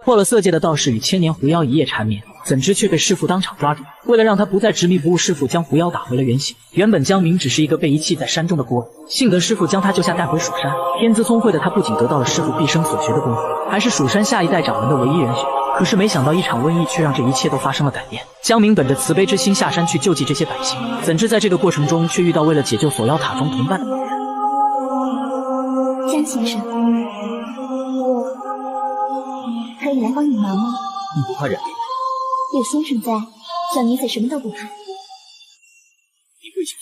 破了色戒的道士与千年狐妖一夜缠绵，怎知却被师傅当场抓住。为了让他不再执迷不悟，师傅将狐妖打回了原形。原本江明只是一个被遗弃在山中的孤儿，幸得师傅将他救下带回蜀山。天资聪慧的他不仅得到了师傅毕生所学的功夫，还是蜀山下一代掌门的唯一人选。可是没想到一场瘟疫却让这一切都发生了改变。江明本着慈悲之心下山去救济这些百姓，怎知在这个过程中却遇到为了解救锁妖塔中同伴的女人。江先生，我可以来帮你忙吗？你不怕人命？有先生在，小女子什么都不怕。你跪下。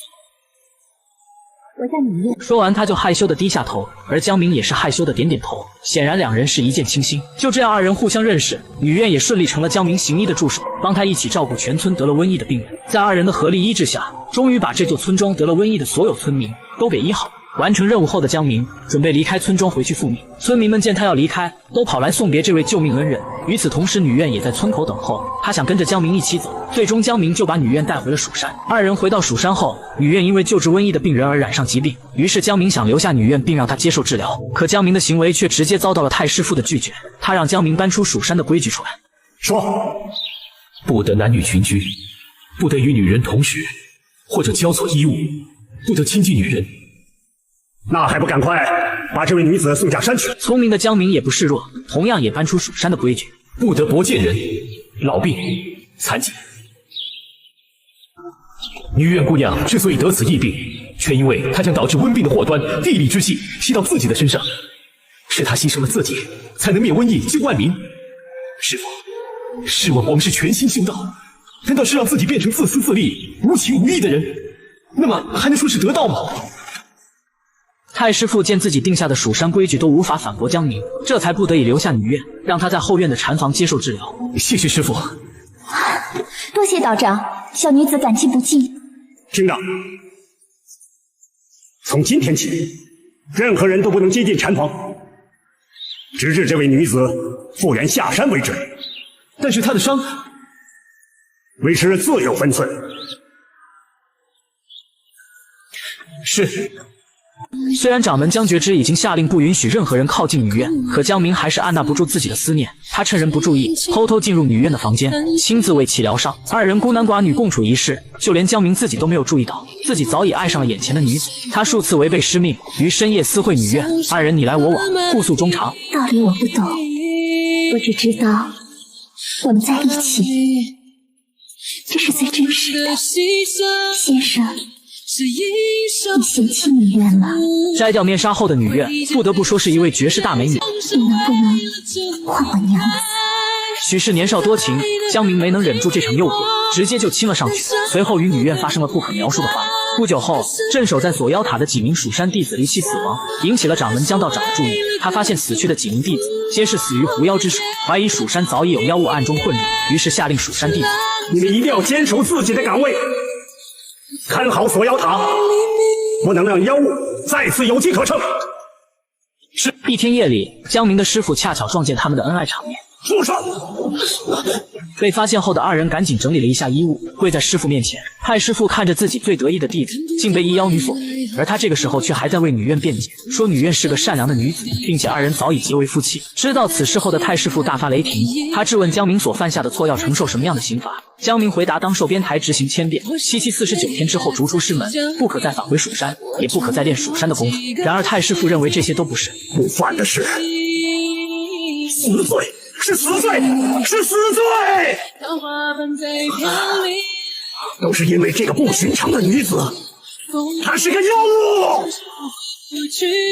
我叫芈月。说完，他就害羞的低下头，而江明也是害羞的点点头。显然两人是一见倾心。就这样，二人互相认识，芈月也顺利成了江明行医的助手，帮他一起照顾全村得了瘟疫的病人。在二人的合力医治下，终于把这座村庄得了瘟疫的所有村民都给医好。完成任务后的江明准备离开村庄回去复命，村民们见他要离开，都跑来送别这位救命恩人。与此同时，女院也在村口等候，她想跟着江明一起走。最终，江明就把女院带回了蜀山。二人回到蜀山后，女院因为救治瘟疫的病人而染上疾病，于是江明想留下女院并让她接受治疗，可江明的行为却直接遭到了太师傅的拒绝。他让江明搬出蜀山的规矩出来，说：不得男女群居，不得与女人同食或者交错衣物，不得亲近女人。那还不赶快把这位女子送下山去！聪明的江明也不示弱，同样也搬出蜀山的规矩，不得薄贱人、老病、残疾。女院姑娘之所以得此疫病，却因为她将导致瘟病的祸端地理之气吸到自己的身上，是她牺牲了自己，才能灭瘟疫救万民。师父，试问我们是全心修道，难道是让自己变成自私自利、无情无义的人？那么还能说是得道吗？太师傅见自己定下的蜀山规矩都无法反驳江明，这才不得已留下女院，让他在后院的禅房接受治疗。谢谢师傅。多谢道长，小女子感激不尽。听着，从今天起，任何人都不能接近禅房，直至这位女子复原下山为止。但是她的伤，为师自有分寸。是。虽然掌门江觉之已经下令不允许任何人靠近女院，可江明还是按捺不住自己的思念。他趁人不注意，偷偷进入女院的房间，亲自为其疗伤。二人孤男寡女共处一室，就连江明自己都没有注意到，自己早已爱上了眼前的女子。他数次违背师命，于深夜私会女院，二人你来我往，互诉衷肠。道理我不懂，我只知道我们在一起，这是最真实的。先生，你嫌弃女院吗？摘掉面纱后的女院，不得不说是一位绝世大美女。你能不能换我娘子？许是年少多情，江明没能忍住这场诱惑，直接就亲了上去。随后与女院发生了不可描述的画面。不久后，镇守在锁妖塔的几名蜀山弟子离奇死亡，引起了掌门江道长的注意。他发现死去的几名弟子皆是死于狐妖之手，怀疑蜀山早已有妖物暗中混入，于是下令蜀山弟子：你们一定要坚守自己的岗位，看好锁妖塔，不能让妖物再次有机可乘。是。一天夜里，江明的师傅恰巧撞见他们的恩爱场面。住手！被发现后的二人赶紧整理了一下衣物，跪在师傅面前。太师傅看着自己最得意的弟子，竟被一妖女所为，而他这个时候却还在为女院辩解，说女院是个善良的女子，并且二人早已结为夫妻。知道此事后的太师傅大发雷霆，他质问江明所犯下的错要承受什么样的刑罚。江明回答：当受编台执行千遍，7期49天之后逐出师门，不可再返回蜀山，也不可再练蜀山的功夫。然而太师傅认为这些都不是，不犯的是死罪。是死罪，是死罪！都是因为这个不寻常的女子，她是个妖物。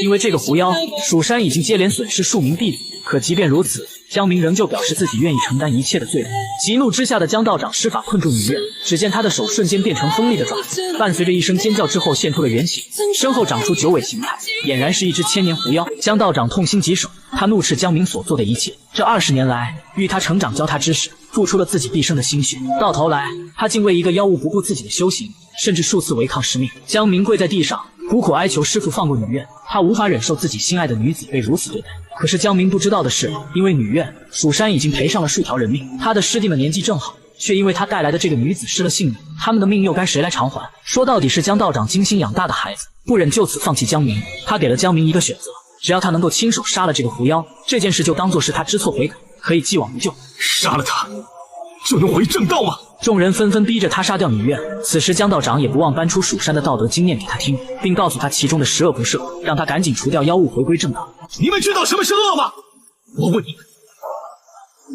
因为这个狐妖，蜀山已经接连损失数名弟子。可即便如此，江明仍旧表示自己愿意承担一切的罪恶。急怒之下的江道长施法困住女院，只见他的手瞬间变成锋利的爪子，伴随着一声尖叫之后现出了原形，身后长出9尾形态，俨然是一只千年狐妖。江道长痛心疾首，他怒斥江明所做的一切。这20年来，育他成长、教他知识，付出了自己毕生的心血，到头来，他竟为一个妖物不顾自己的修行，甚至数次违抗师命。江明跪在地上，苦苦哀求师父放过女院，他无法忍受自己心爱的女子被如此对待。可是江明不知道的是，因为女院，蜀山已经赔上了数条人命，他的师弟们年纪正好，却因为他带来的这个女子失了性命，他们的命又该谁来偿还？说到底是江道长精心养大的孩子，不忍就此放弃江明，他给了江明一个选择，只要他能够亲手杀了这个狐妖，这件事就当作是他知错悔改。可以既往不咎。杀了他，就能回正道吗？众人纷纷逼着他杀掉女怨。此时江道长也不忘搬出蜀山的道德经念给他听，并告诉他其中的十恶不赦，让他赶紧除掉妖物，回归正道。你们知道什么是恶吗？我问你们，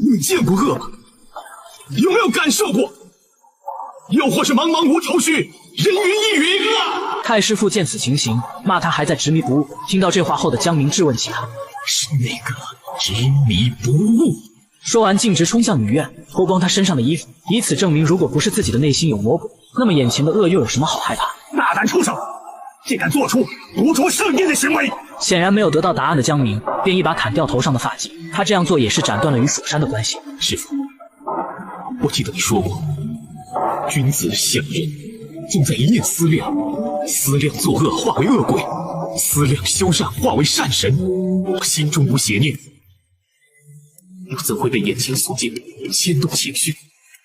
你们见过恶吗？有没有感受过？又或是茫茫无头绪，人云亦云啊！太师傅见此情形，骂他还在执迷不悟。听到这话后的江明质问起他，是那个执迷不悟。说完径直冲向女怨，脱光她身上的衣服，以此证明如果不是自己的内心有魔鬼，那么眼前的恶又有什么好害怕？大胆畜生，竟敢做出独卓圣殿的行为！显然没有得到答案的江明，便一把砍掉头上的发髻。他这样做也是斩断了与蜀山的关系。师父，我记得你说过，君子想人，重在一念思量，思量作恶化为恶鬼，思量修善化为善神。我心中无邪念，又怎会被眼前所见牵动情绪？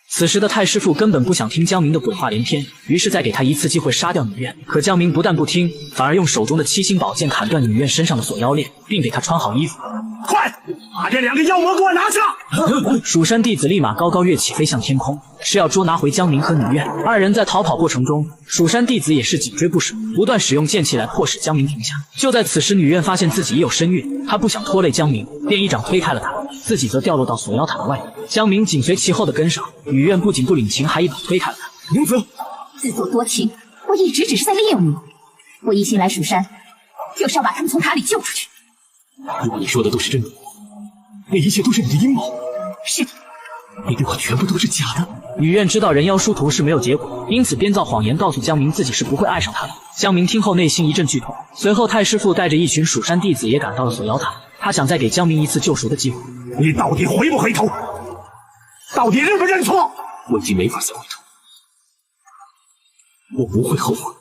此时的太师傅根本不想听江明的鬼话连篇，于是再给他一次机会杀掉女怨。可江明不但不听，反而用手中的七星宝剑砍断女怨身上的锁妖链，并给她穿好衣服。快，把这两个妖魔给我拿下！蜀山弟子立马高高跃起，飞向天空，是要捉拿回江明和女怨。二人在逃跑过程中，蜀山弟子也是紧追不舍，不断使用剑气来迫使江明停下。就在此时，女怨发现自己已有身孕，她不想拖累江明，便一掌推开了他，自己则掉落到锁妖塔的外面。江明紧随其后的跟上，女怨不仅不领情，还一把推开了他。娘子，自作多情，我一直只是在利用你。我一心来蜀山，就是要把他们从塔里救出去。如果你说的都是真的，那一切都是你的阴谋。是的，那句话全部都是假的。女怨知道人妖殊途是没有结果，因此编造谎言告诉江明自己是不会爱上他的。江明听后内心一阵剧痛。随后太师傅带着一群蜀山弟子也赶到了锁妖塔，他想再给江明一次救赎的机会。你到底回不回头？到底认不认错？我已经没法再回头，我不会后悔。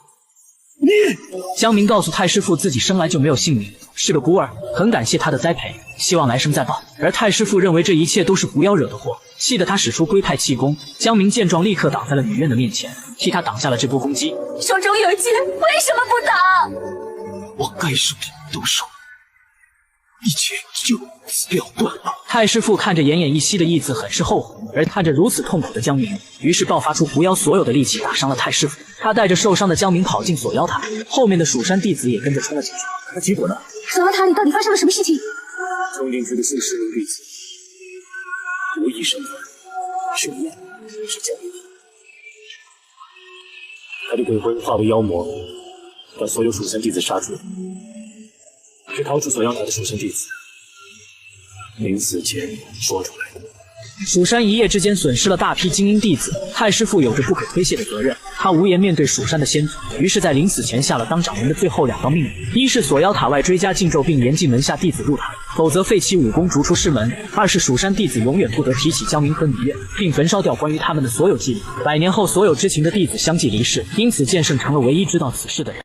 江明告诉太师傅自己生来就没有姓名，是个孤儿，很感谢他的栽培，希望来生再报。而太师傅认为这一切都是狐妖惹的祸，气得他使出龟派气功。江明见状立刻挡在了女怨的面前，替他挡下了这波攻击。手中有剑，为什么不挡？我该受的都受，一切就此了断了。太师傅看着奄奄一息的义子，很是后悔，而看着如此痛苦的江明，于是爆发出狐妖所有的力气，打伤了太师傅。他带着受伤的江明跑进锁妖塔，后面的蜀山弟子也跟着冲了进去。可结果呢？锁妖塔里到底发生了什么事情？冲进去的数十名弟子，无一生还，是我，是江明。他的鬼魂化为妖魔，把所有蜀山弟子杀住，是逃出锁妖塔的蜀山弟子临死前说出来的。蜀山一夜之间损失了大批精英弟子，太师傅有着不可推卸的责任。他无颜面对蜀山的先祖，于是在临死前下了当掌门的最后2道命令：一是锁妖塔外追加禁咒，并严禁门下弟子入塔，否则废其武功，逐出师门；二是蜀山弟子永远不得提起江明和女怨，并焚烧掉关于他们的所有记录。100年后，所有知情的弟子相继离世，因此剑圣成了唯一知道此事的人。